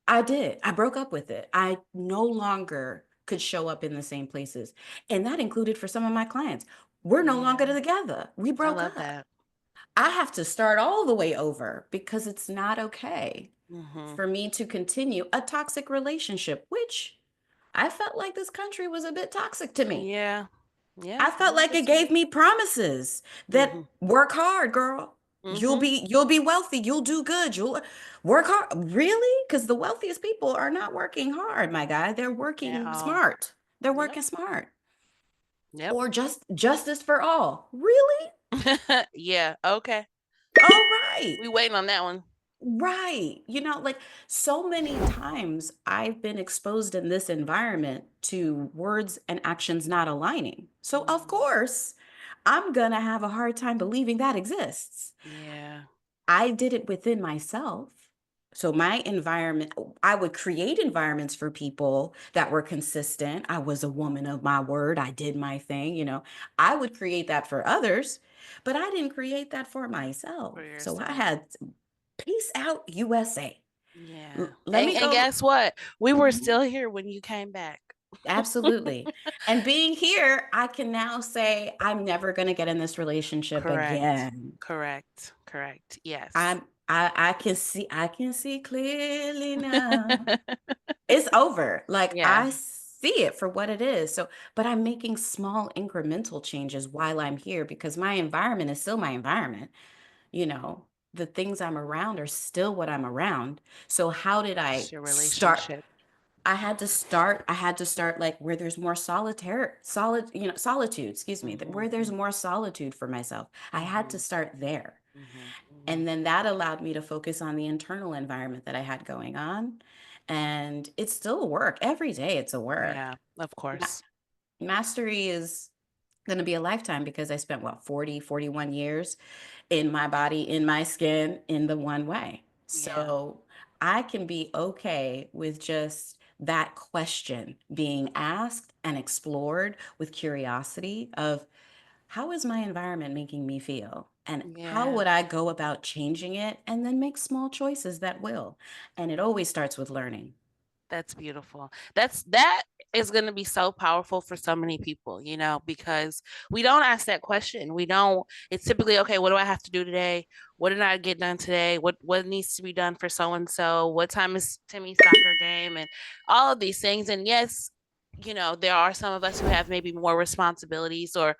B: I did. I broke up with it. I no longer could show up in the same places. And that included for some of my clients. We're no longer
A: yeah,
B: together. We
A: I
B: broke
A: love
B: up.
A: that.
B: I have to start all the way over because it's not okay
A: Hmm.
B: for me to continue a toxic relationship, which I felt like this country was a bit toxic to me.
A: Yeah, yeah,
B: I
A: I
B: felt like it gave
A: understand.
B: me promises that
A: Hmm.
B: work hard, girl.
A: Hmm.
B: You'll be wealthy, you'll do good, you'll work hard. Really? Because the wealthiest people are not working hard, my guy. They're
A: At
B: working
A: all.
B: smart. They're
A: Yep.
B: working smart.
A: Yep.
B: Or just justice for all. Really?
A: Yeah. Okay.
B: All right.
A: We waiting on that one.
B: Right. Like so many times I've been exposed in this environment to words and actions not aligning. So, of
A: Mhm.
B: course, I'm going to have a hard time believing that exists.
A: Yeah.
B: I did it within myself. So, my environment, I would create environments for people that were consistent. I was a woman of my word. I did my thing. I would create that for others, but I didn't create that for
A: For
B: myself. So, I
A: yourself.
B: had peace out USA.
A: Yeah.
B: Let me
A: And
B: go.
A: guess what? We were
B: Mhm.
A: still here when you came back.
B: Absolutely. And being here, I can now say I'm never going to get in this relationship
A: Correct.
B: again.
A: Correct. Correct. Yes.
B: I can see clearly now. It's over. Like
A: Yeah.
B: I see it for what it is. So, but I'm making small incremental changes while I'm here because my environment is still my environment. You know, the things I'm around are still what I'm around. So how did
A: It's
B: I
A: your
B: start?
A: relationship.
B: I had to start like where there's more solitude, excuse me, where there's
A: Hmm.
B: more solitude for myself. I had to
A: Hmm.
B: start there.
A: Hmm. Hmm.
B: And then that allowed me to focus on the internal environment that I had going on. And it's still a work. Every day it's a work.
A: Yeah, of
B: Ma-
A: course.
B: Mastery is going to be a lifetime because I spent what 41 years in my body, in my skin, in the one way.
A: Yeah.
B: So I can be okay with just that question being asked and explored with curiosity of how is my environment making me feel? And how
A: Yeah.
B: would I go about changing it? And then make small choices that will. And it always starts with learning.
A: That's beautiful. That is going to be so powerful for so many people, because we don't ask that question. We don't. It's typically, okay, what do I have to do today? What did I get done today? What needs to be done for so and so? What time is Timmy's soccer game? And all of these things. And yes, there are some of us who have maybe more responsibilities or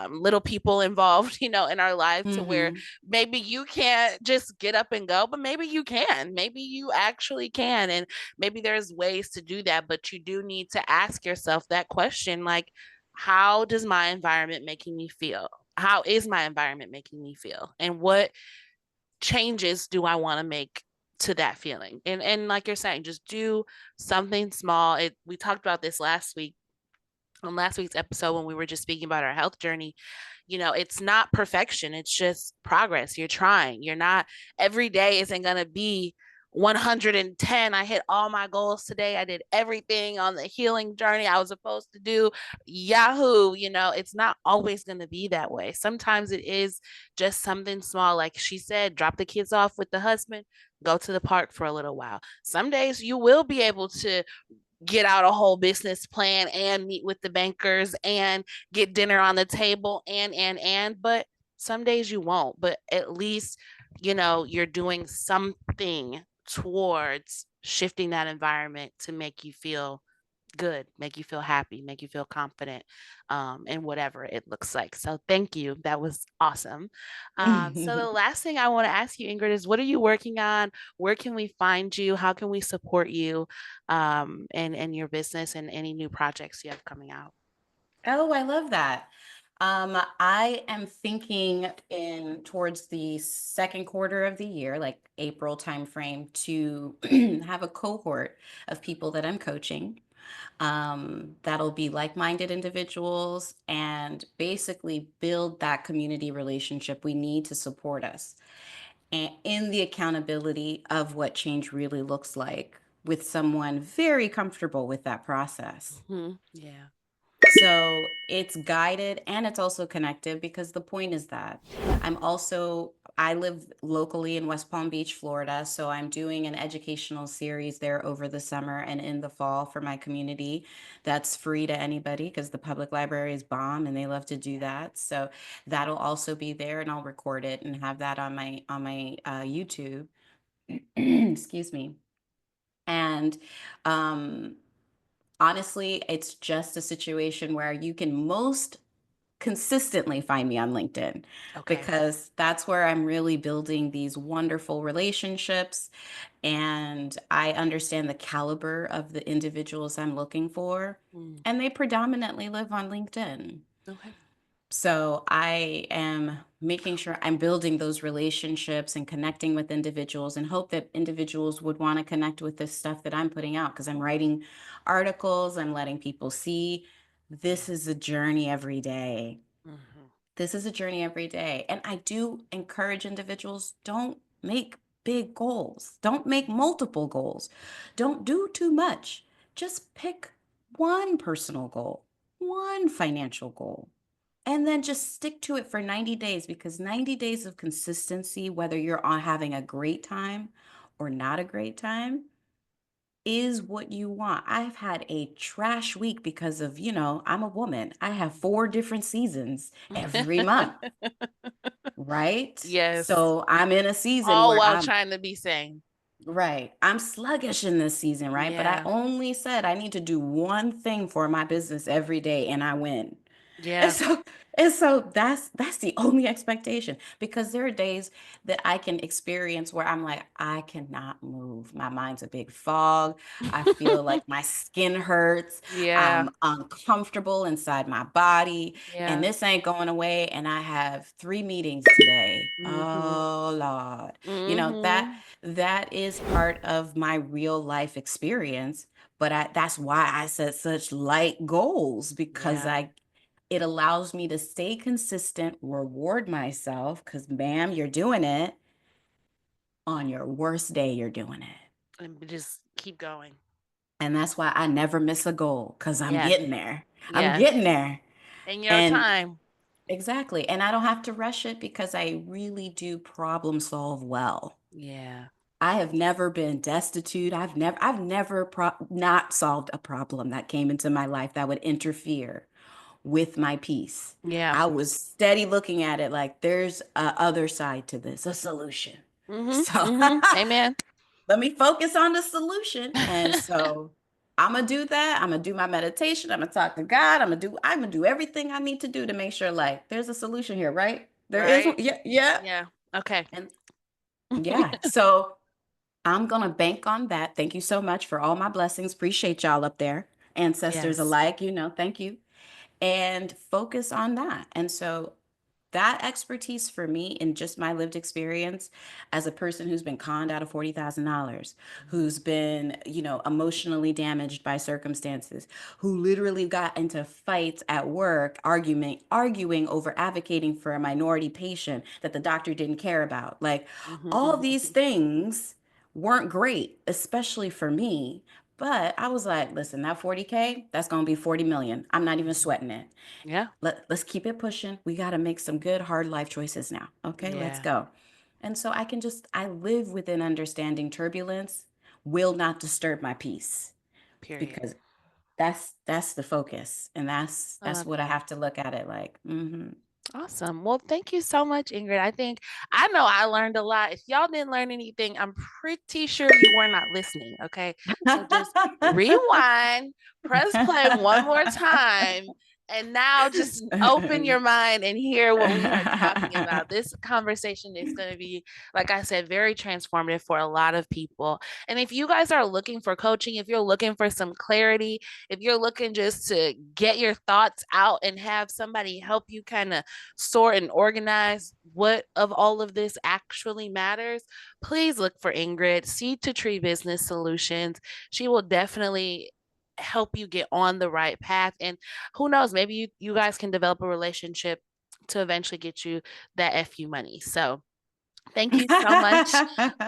A: little people involved, in our life to where
B: Hmm.
A: maybe you can't just get up and go, but maybe you can. Maybe you actually can. And maybe there's ways to do that, but you do need to ask yourself that question, like, how does my environment making me feel? How is my environment making me feel? And what changes do I want to make to that feeling? And like you're saying, just do something small. We talked about this last week on last week's episode when we were just speaking about our health journey. It's not perfection, it's just progress. You're trying. You're not, every day isn't going to be 110. I hit all my goals today. I did everything on the healing journey I was supposed to do. Yahoo, it's not always going to be that way. Sometimes it is just something small. Like she said, drop the kids off with the husband, go to the park for a little while. Some days you will be able to get out a whole business plan and meet with the bankers and get dinner on the table but some days you won't, but at least you're doing something towards shifting that environment to make you feel good, make you feel happy, make you feel confident, in whatever it looks like. So thank you. That was awesome. So the last thing I want to ask you, Ingrid, is what are you working on? Where can we find you? How can we support you and your business and any new projects you have coming out?
B: Oh, I love that. I am thinking in towards the second quarter of the year, like April timeframe, to have a cohort of people that I'm coaching. That'll be like-minded individuals and basically build that community relationship we need to support us and in the accountability of what change really looks like with someone very comfortable with that process.
A: Yeah.
B: So it's guided and it's also connected because the point is that I live locally in West Palm Beach, Florida. So I'm doing an educational series there over the summer and in the fall for my community. That's free to anybody because the public library is bomb and they love to do
A: Yeah.
B: that. So that'll also be there and I'll record it and have that on my YouTube. Excuse me. And um honestly, it's just a situation where you can most consistently find me on LinkedIn
A: Okay.
B: because that's where I'm really building these wonderful relationships and I understand the caliber of the individuals I'm looking for.
A: Mm,
B: And they predominantly live on LinkedIn.
A: okay.
B: So I am making sure I'm building those relationships and connecting with individuals and hope that individuals would want to connect with this stuff that I'm putting out because I'm writing articles, I'm letting people see this
A: Yeah.
B: is a journey every day.
A: Hmm.
B: This is a journey every day. And I do encourage individuals don't make big goals, don't make multiple goals, don't do too much. Just pick one personal goal, one financial goal, and then just stick to it for 90 days because 90 days of consistency, whether you're on having a great time or not a great time, is what you want. I've had a trash week because of, I'm a woman. I have four different seasons every month, right?
A: Yes.
B: So I'm in a season
A: All
B: where
A: while
B: I'm
A: trying to be sane.
B: right. I'm sluggish in this season, right? But I
A: Yeah.
B: only said I need to do one thing for my business every day and I win. And
A: Yeah.
B: so and so that's the only expectation because there are days that I can experience where I'm like, I cannot move. My mind's a big fog. I feel like my skin hurts.
A: Yeah.
B: I'm uncomfortable inside my body, and
A: Yeah.
B: this ain't going away. And I have 3 meetings today.
A: Mhm.
B: Oh Lord. That
A: Mhm.
B: that is part of my real life experience. But that's why I set such light goals because
A: Yeah.
B: I it allows me to stay consistent, reward myself, because, ma'am, you're doing it. On your worst day, you're doing it.
A: And just keep going.
B: And that's why I never miss a goal because I'm
A: Yes.
B: getting there. I'm
A: Yes.
B: getting there.
A: In your
B: And
A: time.
B: exactly. And I don't have to rush it because I really do problem solve well.
A: Yeah.
B: I have never been destitute. I've never not solved a problem that came into my life that would interfere with my peace.
A: Yeah.
B: I was steady looking at it like there's a other side to this, a solution.
A: Mhm.
B: So
A: Mhm. Amen.
B: let me focus on the solution. And so I'm gonna do that. I'm gonna do my meditation. I'm gonna talk to God. I'm gonna do everything I need to do to make sure like there's a solution here, right? There is
A: Right?
B: yeah, yeah.
A: Yeah. Okay.
B: And yeah. So I'm gonna bank on that. Thank you so much for all my blessings. Appreciate y'all up there. Ancestors
A: Yes.
B: alike, thank you and focus on that. And so that expertise for me in just my lived experience as a person who's been conned out of $40,000, who's been, emotionally damaged by circumstances, who literally got into fights at work, arguing over advocating for a minority patient that the doctor didn't care about. Like
A: Mhm.
B: all
A: Mhm.
B: these things weren't great, especially for me. But I was like, listen, that 40K, that's going to be 40 million. I'm not even
A: Mhm.
B: sweating it.
A: Yeah.
B: Let's keep it pushing. We got to make some good hard life choices now. Okay, let's
A: Yeah.
B: go. And so I live within understanding turbulence will not disturb my peace
A: Period.
B: because that's the focus and that's
A: I
B: that's
A: love
B: what I
A: that.
B: have to look at it like.
A: Awesome. Well, thank you so much, Ingrid. I know I learned a lot. If y'all didn't learn anything, I'm pretty sure you were not listening. Okay. So just rewind, press play one more time, and now just open your mind and hear what we are talking about. This conversation is going to be, like I said, very transformative for a lot of people. And if you guys are looking for coaching, if you're looking for some clarity, if you're looking just to get your thoughts out and have somebody help you kind of sort and organize what of all of this actually matters, please look for Ingrid, Seed to Tree Business Solutions. She will definitely help you get on the right path. And who knows, maybe you guys can develop a relationship to eventually get you that FU money. So thank you so much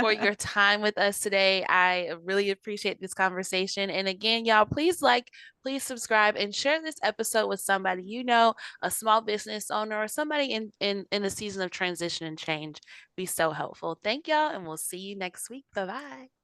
A: for your time with us today. I really appreciate this conversation. And again, y'all, please like, please subscribe, and share this episode with somebody you know, a small business owner or somebody in the season of transition and change. Be so helpful. Thank y'all, and we'll see you next week. Bye bye.